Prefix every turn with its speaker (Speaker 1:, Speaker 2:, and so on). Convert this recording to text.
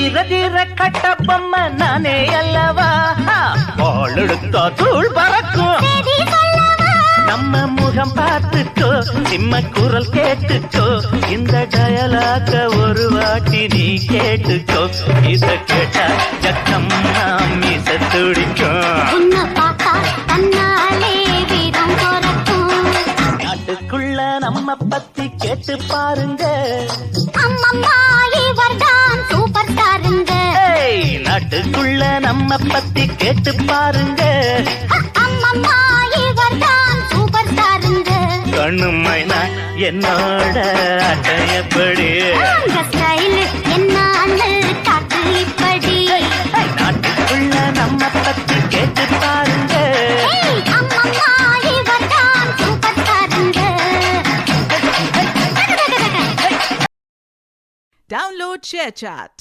Speaker 1: தீர கட்ட பொம்மை நானே அல்லவா பாலெடுத்தா தூள் பறக்கும் நம்ம முகம் பார்த்துக்கோ சிம்ம குரல் கேட்டுக்கோ இந்த டயலாக ஒரு வாட்டி நீ கேட்டுக்கோ இத கேட்டா ஜக்கம் மீச துடிக்கும் நாட்டுக்குள்ள நம்ம பத்தி கேட்டு பாருங்க
Speaker 2: சூப்பர் ஸ்டாருங்க
Speaker 1: நாட்டுக்குள்ள நம்ம பத்தி கேட்டு பாருங்க
Speaker 2: சூப்பர் ஸ்டாருங்க
Speaker 1: கண்ணுமைனா என்னோட அட்டையப்படி
Speaker 2: ஸ்டைல் என்ன காட்டு இப்படி
Speaker 1: நாட்டுக்குள்ள நம்ம பத்தி கேட்டு பாருங்க
Speaker 2: சூப்பர் ஸ்டாருங்க
Speaker 3: Download ShareChat.